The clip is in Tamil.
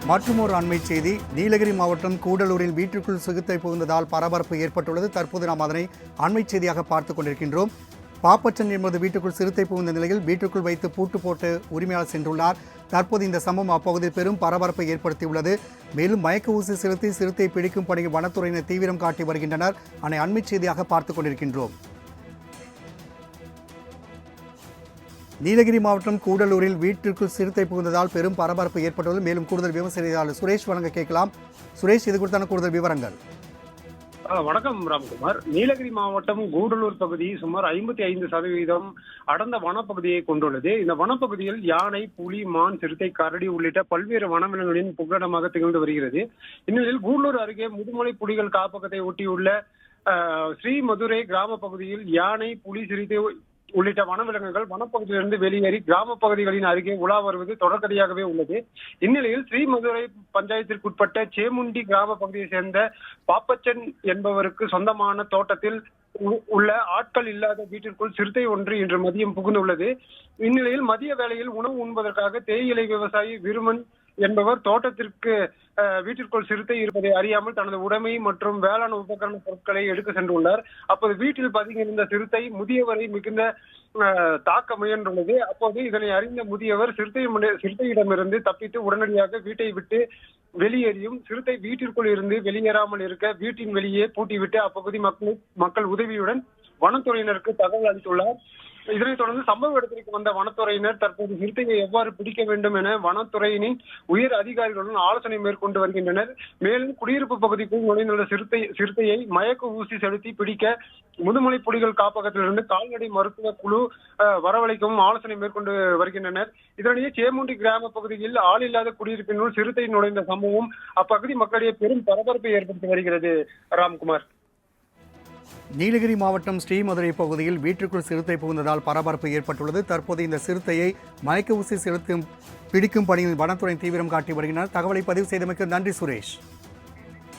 மற்றுமொரு அண்மை செய்தி. நீலகிரி மாவட்டம் கூடலூரில் வீட்டிற்குள் சிகிச்சை புகுந்ததால் பரபரப்பு ஏற்பட்டுள்ளது. தற்போது நாம் அதனை அண்மை செய்தியாக பார்த்துக் கொண்டிருக்கின்றோம். பாப்பச்சன் என்பது வீட்டுக்குள் சிறுத்தை புகுந்த நிலையில் வீட்டுக்குள் வைத்து பூட்டு போட்டு உரிமையாளர் சென்றுள்ளார். தற்போது இந்த சம்பவம் அப்பகுதியில் பெரும் பரபரப்பை ஏற்படுத்தியுள்ளது. மேலும் மயக்க ஊசி செலுத்தி சிறுத்தை பிடிக்கும் பணியில் வனத்துறையினர் தீவிரம் காட்டி வருகின்றனர். அதனை அண்மை செய்தியாக பார்த்துக் கொண்டிருக்கின்றோம். நீலகிரி மாவட்டம் கூடலூரில் வீட்டிற்குள் சிறுத்தை புகுந்ததால் பெரும் பரபரப்பு ஏற்பட்டுள்ளது. மேலும் கூடுதல் விவரம் செய்தியாளர் சுரேஷ் வழங்க கேட்கலாம். சுரேஷ், இது குறித்தான கூடுதல் விவரங்கள். வணக்கம் ராம்குமார். நீலகிரி மாவட்டம் கூடலூர் பகுதி சுமார் 55% அடர்ந்த வனப்பகுதியை கொண்டுள்ளது. இந்த வனப்பகுதியில் யானை, புலி, மான், சிறுத்தை, கரடி உள்ளிட்ட பல்வேறு வனவிலங்குகளின் புகலிடமாக திகழ்ந்து வருகிறது. இந்நிலையில் கூடலூர் அருகே முதுமலை புலிகள் காப்பகத்தை ஒட்டியுள்ள ஸ்ரீமதுரை கிராம பகுதியில் யானை, புலி, சிறுத்தை உள்ளிட்ட வனவிலங்குகள் வனப்பகுதியிலிருந்து வெளியேறி கிராம பகுதிகளின் அருகே உலா வருவது தொடர்கதையாகவே உள்ளது. இந்நிலையில் ஸ்ரீமதுரை பஞ்சாயத்திற்குட்பட்ட சேமுண்டி கிராம பகுதியை சேர்ந்த பாப்பச்சன் என்பவருக்கு சொந்தமான தோட்டத்தில் உள்ள ஆட்கள் இல்லாத வீட்டிற்குள் சிறுத்தை ஒன்று இன்று மதியம் புகுந்துள்ளது. இந்நிலையில் மதிய வேளையில் உணவு உண்பதற்காக தேயிலை விவசாயி விருமன் என்பவர் தோட்டத்திற்கு வீட்டிற்குள் சிறுத்தை இருப்பதை அறியாமல் தனது உடைமை மற்றும் வேளாண் உபகரண பொருட்களை எடுக்க சென்றுள்ளார். அப்போது வீட்டில் பதுங்கியிருந்த சிறுத்தை முதியவரை மிகுந்த தாக்க முயன்றுள்ளது. அப்போது இதனை அறிந்த முதியவர் சிறுத்தையிடமிருந்து தப்பித்து உடனடியாக வீட்டை விட்டு வெளியேறியும் சிறுத்தை வீட்டிற்குள் இருந்து வெளியேறாமல் இருக்க வீட்டின் வெளியே பூட்டிவிட்டு அப்பகுதி மக்கள் உதவியுடன் வனத்துறையினருக்கு தகவல் அளித்துள்ளார். இதனைத் தொடர்ந்து சம்பவ இடத்திற்கு வந்த வனத்துறையினர் தற்போது சிறுத்தையை எவ்வாறு பிடிக்க வேண்டும் என வனத்துறையினின் உயர் அதிகாரிகளுடன் ஆலோசனை மேற்கொண்டு வருகின்றனர். மேலும் குடியிருப்பு பகுதிக்குள் நுழைந்துள்ள சிறுத்தையை மயக்க ஊசி செலுத்தி பிடிக்க முதுமலை புலிகள் காப்பகத்திலிருந்து கால்நடை மருத்துவ குழு வரவழைக்கவும் ஆலோசனை மேற்கொண்டு வருகின்றனர். இதனிடையே சேமுண்டி கிராம பகுதியில் ஆள் இல்லாத குடியிருப்பினுள் சிறுத்தை நுழைந்த சம்பவம் அப்பகுதி மக்களிடையே பெரும் பரபரப்பை ஏற்படுத்தி வருகிறது. ராம்குமார். நீலகிரி மாவட்டம் ஸ்ரீமதுரை பகுதியில் வீட்டிற்குள் சிறுத்தை புகுந்ததால் பரபரப்பு ஏற்பட்டுள்ளது. தற்போது இந்த சிறுத்தையை மயக்க ஊசி செலுத்தும் பிடிக்கும் பணியில் வனத்துறை தீவிரம் காட்டி வருகின்றனர். தகவலை பதிவு செய்தமைக்கு நன்றி சுரேஷ்.